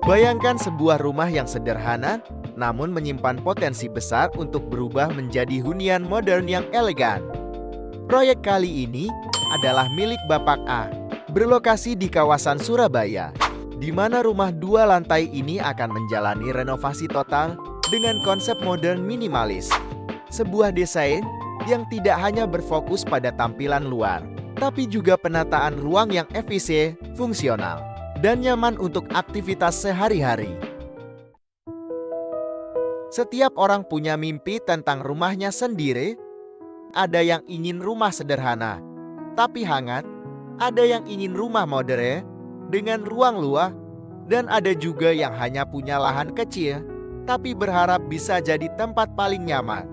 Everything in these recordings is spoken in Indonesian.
Bayangkan sebuah rumah yang sederhana, namun menyimpan potensi besar untuk berubah menjadi hunian modern yang elegan. Proyek kali ini adalah milik Bapak A, berlokasi di kawasan Surabaya, di mana rumah 2 lantai ini akan menjalani renovasi total dengan konsep modern minimalis. Sebuah desain yang tidak hanya berfokus pada tampilan luar, tapi juga penataan ruang yang efisien, fungsional, dan nyaman untuk aktivitas sehari-hari. Setiap orang punya mimpi tentang rumahnya sendiri. Ada yang ingin rumah sederhana, tapi hangat. Ada yang ingin rumah modern, dengan ruang luas. Dan ada juga yang hanya punya lahan kecil, tapi berharap bisa jadi tempat paling nyaman.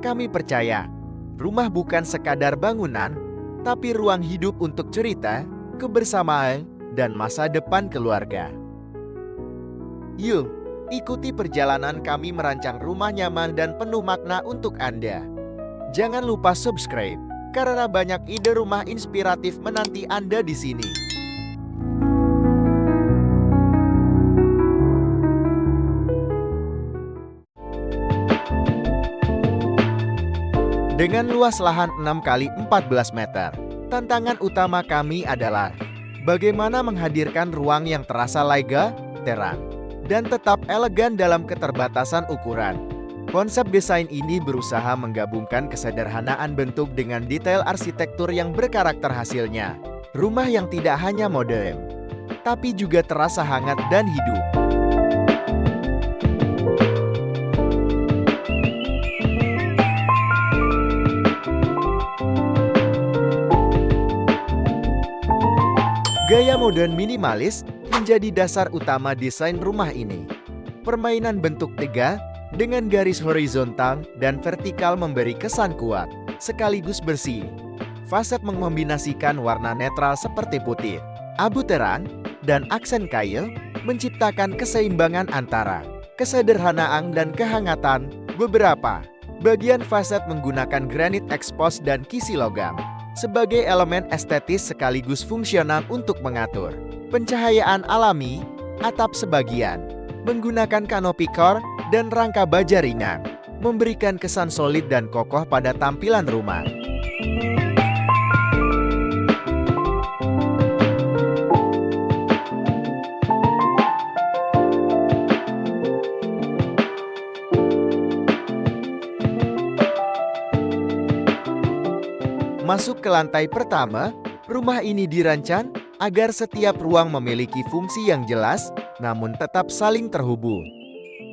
Kami percaya, rumah bukan sekadar bangunan, tapi ruang hidup untuk cerita, kebersamaan, dan masa depan keluarga. Yuk, ikuti perjalanan kami merancang rumah nyaman dan penuh makna untuk Anda. Jangan lupa subscribe, karena banyak ide rumah inspiratif menanti Anda di sini. Dengan luas lahan 6 kali 14 meter, tantangan utama kami adalah bagaimana menghadirkan ruang yang terasa lega, terang, dan tetap elegan dalam keterbatasan ukuran. Konsep desain ini berusaha menggabungkan kesederhanaan bentuk dengan detail arsitektur yang berkarakter hasilnya. Rumah yang tidak hanya modern, tapi juga terasa hangat dan hidup. Gaya modern minimalis menjadi dasar utama desain rumah ini. Permainan bentuk tegak dengan garis horizontal dan vertikal memberi kesan kuat, sekaligus bersih. Fasad mengombinasikan warna netral seperti putih, abu terang, dan aksen kail, menciptakan keseimbangan antara kesederhanaan dan kehangatan. Beberapa bagian fasad menggunakan granit expose dan kisi logam sebagai elemen estetis sekaligus fungsional untuk mengatur pencahayaan alami. Atap sebagian menggunakan kanopi core dan rangka baja ringan, memberikan kesan solid dan kokoh pada tampilan rumah. Masuk ke lantai pertama, rumah ini dirancang agar setiap ruang memiliki fungsi yang jelas, namun tetap saling terhubung.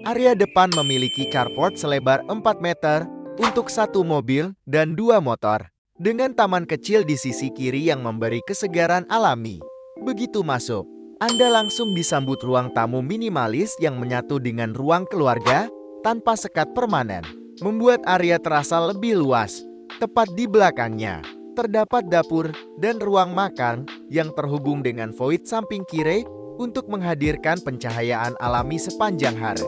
Area depan memiliki carport selebar 4 meter untuk 1 mobil dan 2 motor, dengan taman kecil di sisi kiri yang memberi kesegaran alami. Begitu masuk, Anda langsung disambut ruang tamu minimalis yang menyatu dengan ruang keluarga tanpa sekat permanen, membuat area terasa lebih luas. Tepat di belakangnya terdapat dapur dan ruang makan yang terhubung dengan void samping kiri untuk menghadirkan pencahayaan alami sepanjang hari.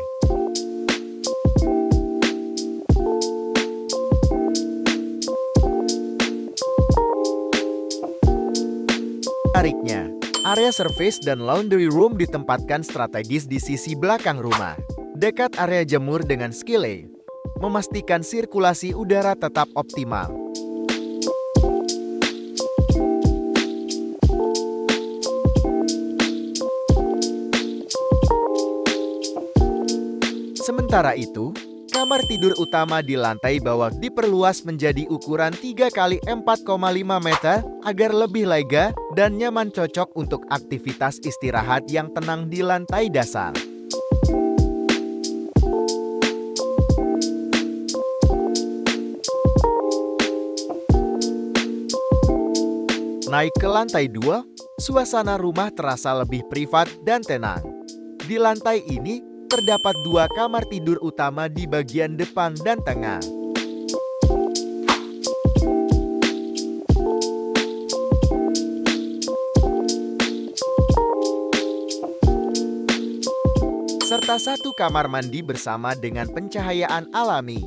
Menariknya, area service dan laundry room ditempatkan strategis di sisi belakang rumah, dekat area jemur dengan skillnya, memastikan sirkulasi udara tetap optimal. Sementara itu, kamar tidur utama di lantai bawah diperluas menjadi ukuran 3 kali 4,5 meter agar lebih lega dan nyaman, cocok untuk aktivitas istirahat yang tenang di lantai dasar. Naik ke lantai 2, suasana rumah terasa lebih privat dan tenang. Di lantai ini, terdapat 2 kamar tidur utama di bagian depan dan tengah. Serta 1 kamar mandi bersama dengan pencahayaan alami.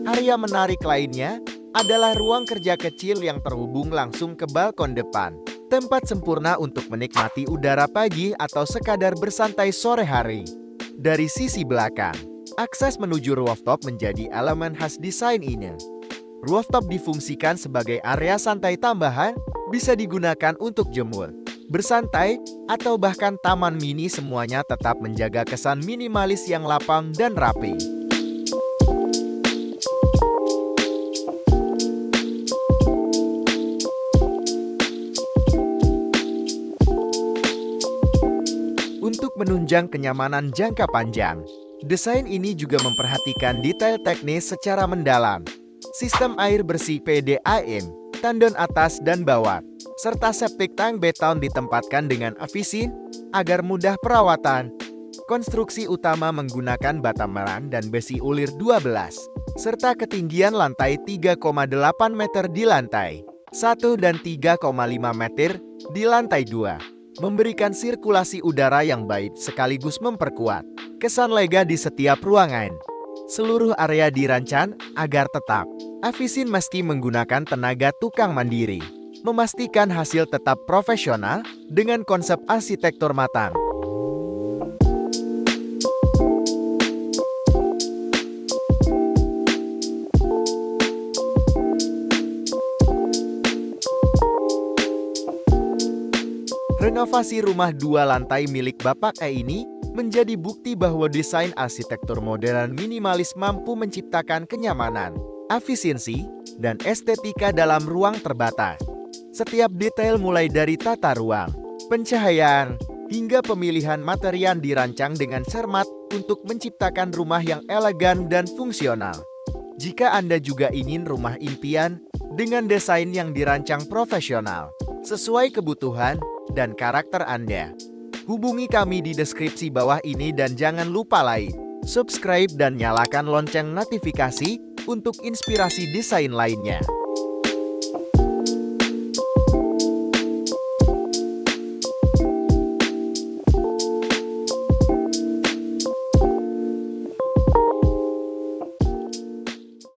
Area menarik lainnya adalah ruang kerja kecil yang terhubung langsung ke balkon depan. Tempat sempurna untuk menikmati udara pagi atau sekadar bersantai sore hari. Dari sisi belakang, akses menuju rooftop menjadi elemen khas desain ini. Rooftop difungsikan sebagai area santai tambahan, bisa digunakan untuk jemur, bersantai, atau bahkan taman mini, semuanya tetap menjaga kesan minimalis yang lapang dan rapi. Untuk menunjang kenyamanan jangka panjang, desain ini juga memperhatikan detail teknis secara mendalam. Sistem air bersih PDAM, tandon atas dan bawah, serta septic tank beton ditempatkan dengan efisien agar mudah perawatan. Konstruksi utama menggunakan bata meran dan besi ulir 12, serta ketinggian lantai 3,8 meter di lantai 1 dan 3,5 meter di lantai 2. Memberikan sirkulasi udara yang baik sekaligus memperkuat kesan lega di setiap ruangan. Seluruh area dirancang agar tetap efisien meski menggunakan tenaga tukang mandiri, memastikan hasil tetap profesional dengan konsep arsitektur matang. Renovasi rumah 2 lantai milik Bapak E ini menjadi bukti bahwa desain arsitektur modern minimalis mampu menciptakan kenyamanan, efisiensi, dan estetika dalam ruang terbatas. Setiap detail mulai dari tata ruang, pencahayaan, hingga pemilihan material dirancang dengan cermat untuk menciptakan rumah yang elegan dan fungsional. Jika Anda juga ingin rumah impian dengan desain yang dirancang profesional, sesuai kebutuhan dan karakter Anda, hubungi kami di deskripsi bawah ini dan jangan lupa like, subscribe dan nyalakan lonceng notifikasi untuk inspirasi desain lainnya.